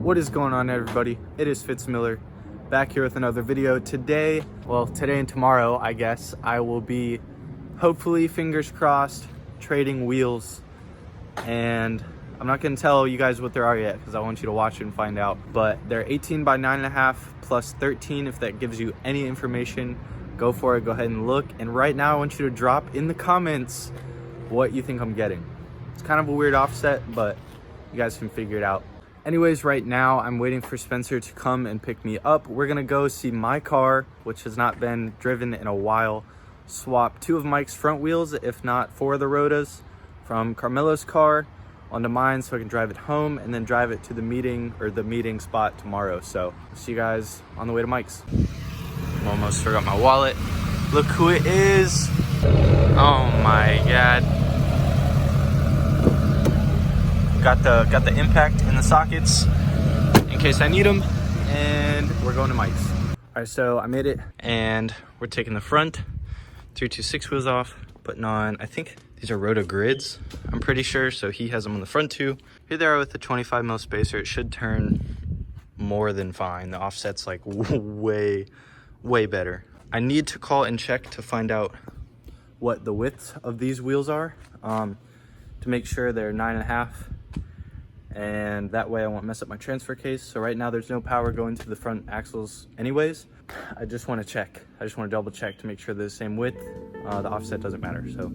What is going on, everybody? It is Fitz Miller back here with another video. Today and tomorrow, I guess, I will be, hopefully, fingers crossed, trading wheels. And I'm not going to tell you guys what they are yet because I want you to watch it and find out. But they're 18 by 9.5 plus 13. If that gives you any information, go for it. Go ahead and look. And right now, I want you to drop in the comments what you think I'm getting. It's kind of a weird offset, but you guys can figure it out. Anyways, right now I'm waiting for Spencer to come and pick me up. We're gonna go see my car, which has not been driven in a while, swap 2 of Mike's front wheels, if not 4 of the rotas, from Carmelo's car onto mine so I can drive it home and then drive it to the meeting spot tomorrow. So see you guys on the way to Mike's. Almost forgot my wallet. Look who it is. Oh my God. Got the impact in the sockets in case I need them, and we're going to Mike's. All right, so I made it, and we're taking the front 326 wheels off, putting on, I think these are Rota grids, I'm pretty sure, so he has them on the front too. Here they are with the 25 mil spacer. It should turn more than fine. The offset's like way better. I need to call and check to find out what the widths of these wheels are, to make sure they're 9.5. And that way I won't mess up my transfer case. So right now there's no power going to the front axles anyways. I just want to check. I just want to double check to make sure they're the same width. The offset doesn't matter, so.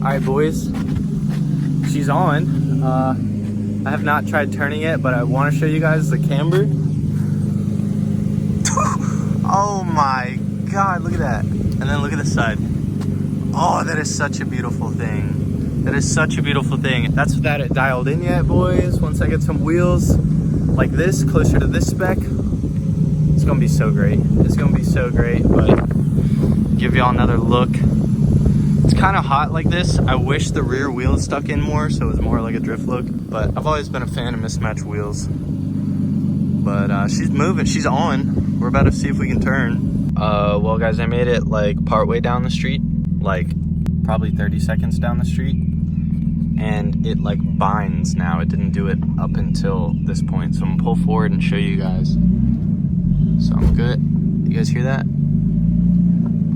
All right, boys, she's on. I have not tried turning it, but I want to show you guys the camber. Oh my God, look at that. And then look at this side. Oh, that is such a beautiful thing. That is such a beautiful thing. That's without it dialed in yet, boys. Once I get some wheels like this, closer to this spec, it's gonna be so great. It's gonna be so great, but give y'all another look. It's kind of hot like this. I wish the rear wheels stuck in more so it was more like a drift look, but I've always been a fan of mismatched wheels. But she's moving, she's on. We're about to see if we can turn. Well guys, I made it like part way down the street, like probably 30 seconds down the street, and it like binds now. It didn't do it up until this point, so I'm gonna pull forward and show you guys. So I'm good. You guys hear that?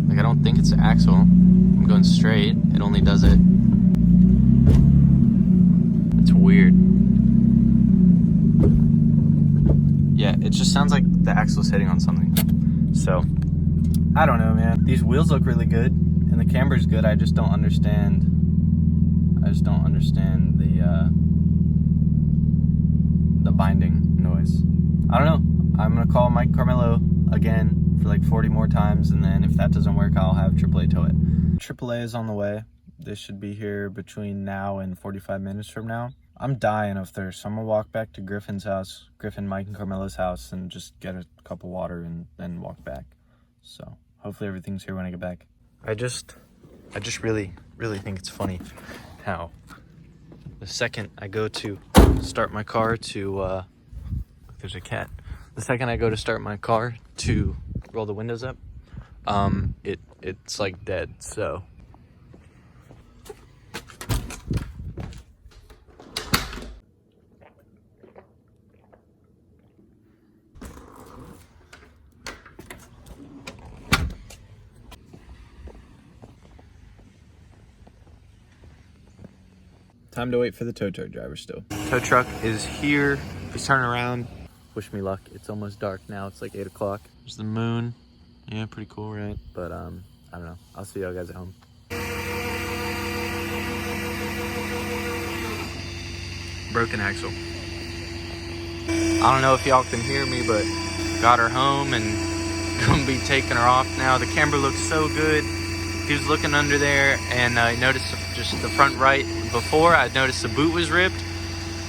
Like, I don't think it's the axle. I'm going straight. It only does it. It's weird. Yeah, it just sounds like the axle's hitting on something. So, I don't know, man. These wheels look really good, and the camber's good. I just don't understand. The binding noise. I don't know. I'm gonna call Mike Carmelo again for like 40 more times, and then if that doesn't work, I'll have AAA tow it. AAA is on the way. This should be here between now and 45 minutes from now. I'm dying of thirst, so I'm gonna walk back to Griffin's house, Mike and Carmelo's house, and just get a cup of water and then walk back. So hopefully everything's here when I get back. I just really think it's funny how the second I go to start my car to look, there's a cat. The second I go to start my car to roll the windows up, it's like dead. So time to wait for the tow truck driver still. Tow truck is here. He's turning around. Wish me luck. It's almost dark now. It's like 8 o'clock. There's the moon. Yeah, pretty cool, right? But I don't know. I'll see y'all guys at home. Broken axle. I don't know if y'all can hear me, but got her home and gonna be taking her off now. The camber looks so good. He was looking under there and he noticed just the front right. Before I noticed the boot was ripped,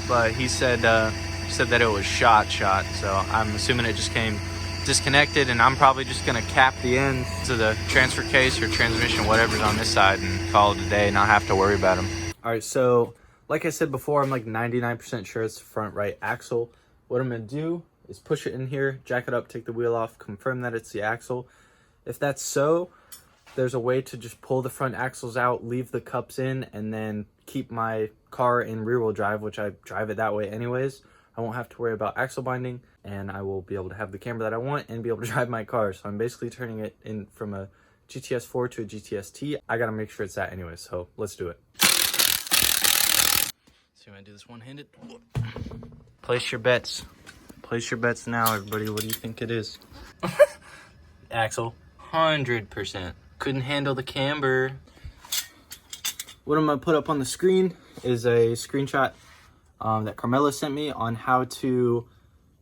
but he said that it was shot. So I'm assuming it just came disconnected, and I'm probably just gonna cap the ends to the transfer case or transmission, whatever's on this side, and call it a day, not have to worry about them. All right, so like I said before, I'm like 99% sure it's the front right axle. What I'm gonna do is push it in here, jack it up, take the wheel off, confirm that it's the axle. If that's so, there's a way to just pull the front axles out, leave the cups in, and then keep my car in rear wheel drive, which I drive it that way anyways. I won't have to worry about axle binding, and I will be able to have the camber that I want and be able to drive my car. So I'm basically turning it in from a GTS 4 to a GTS T. I gotta make sure it's that anyway, so let's do it. So I'm gonna do this one-handed. Place your bets. Place your bets now, everybody. What do you think it is? Axle. 100%. Couldn't handle the camber. What I'm gonna put up on the screen is a screenshot that Carmela sent me on how to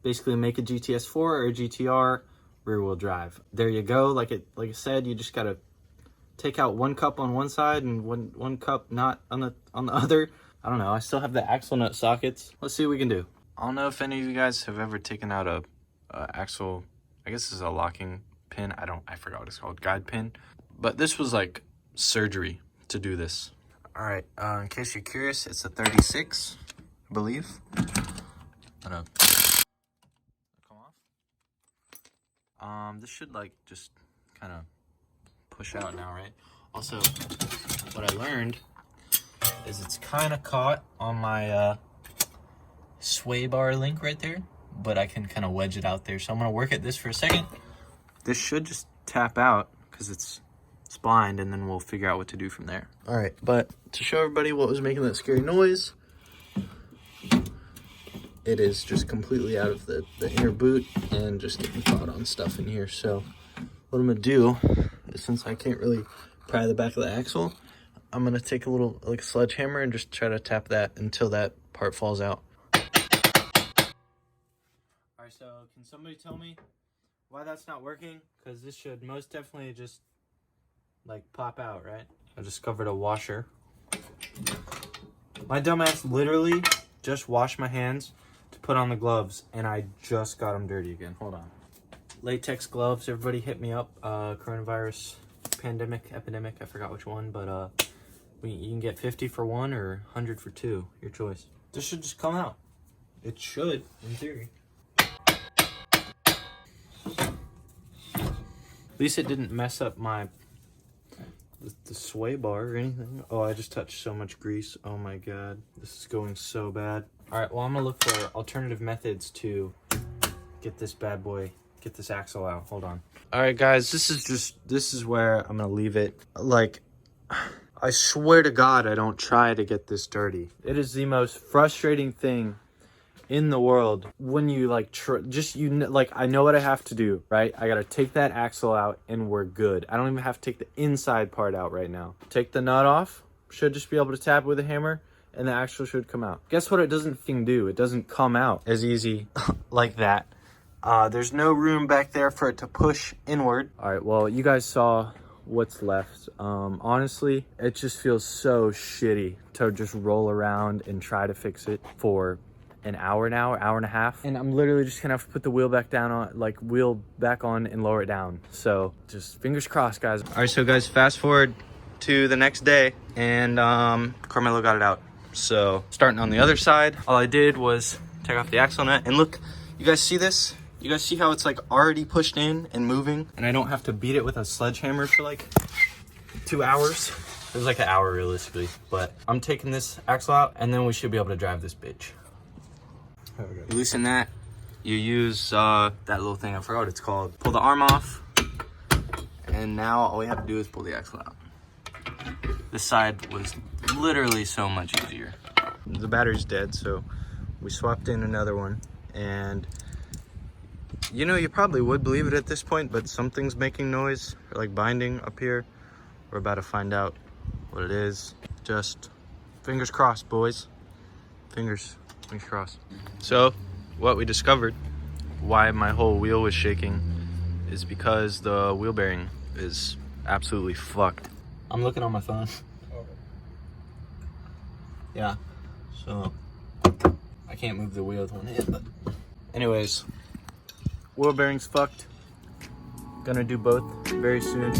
basically make a GTS 4 or a GTR rear wheel drive. There you go. Like I said, you just gotta take out one cup on one side and one cup not on the other. I don't know. I still have the axle nut sockets. Let's see what we can do. I don't know if any of you guys have ever taken out a axle. I guess this is a locking pin. I forgot what it's called. Guide pin. But this was like surgery to do this. All right. In case you're curious, it's a 36, I believe. Come off. This should like just kind of push out now, right? Also, what I learned is it's kind of caught on my sway bar link right there, but I can kind of wedge it out there. So I'm gonna work at this for a second. This should just tap out because it's blind, and then we'll figure out what to do from there. All right, but to show everybody what was making that scary noise, it is just completely out of the inner boot and just getting caught on stuff in here. So what I'm gonna do is, since I can't really pry the back of the axle, I'm gonna take a little like sledgehammer and just try to tap that until that part falls out. All right, so can somebody tell me why that's not working? Because this should most definitely just like pop out, right? I discovered a washer. My dumbass literally just washed my hands to put on the gloves, and I just got them dirty again. Hold on. Latex gloves, everybody hit me up. Coronavirus epidemic, I forgot which one, but you can get 50 for one or 100 for two, your choice. This should just come out. It should, in theory. At least it didn't mess up the sway bar or anything. Oh, I just touched so much grease. Oh my god, this is going so bad. All right, well, I'm gonna look for alternative methods to get this bad boy, get this axle out. Hold on. All right, guys, this is where I'm gonna leave it. Like, I swear to God, I don't try to get this dirty. It is the most frustrating thing in the world when you like I know what I have to do, right? I gotta take that axle out and we're good. I don't even have to take the inside part out right now. Take the nut off, should just be able to tap with a hammer, and the axle should come out. Guess what it doesn't do? It doesn't come out as easy like that. There's no room back there for it to push inward. All right, well, you guys saw what's left. Honestly, it just feels so shitty to just roll around and try to fix it for an hour now, hour and a half, and I'm literally just gonna have to put the wheel back on and lower it down. So just fingers crossed, guys. All right, so guys, fast forward to the next day, and Carmelo got it out. So starting on the other side, all I did was take off the axle nut, and look, you guys see this? You guys see how it's like already pushed in and moving, and I don't have to beat it with a sledgehammer for like 2 hours. It was like an hour realistically, but I'm taking this axle out, and then we should be able to drive this bitch. You loosen that, you use that little thing, I forgot what it's called. Pull the arm off, and now all we have to do is pull the axle out. This side was literally so much easier. The battery's dead, so we swapped in another one, and you know, you probably would believe it at this point, but something's making noise, or like binding up here. We're about to find out what it is. Just fingers crossed, boys. Fingers crossed. So what we discovered, why my whole wheel was shaking, is because the wheel bearing is absolutely fucked. I'm looking on my phone. Yeah, so I can't move the wheel with one hand, but anyways, wheel bearings fucked. Gonna do both very soon.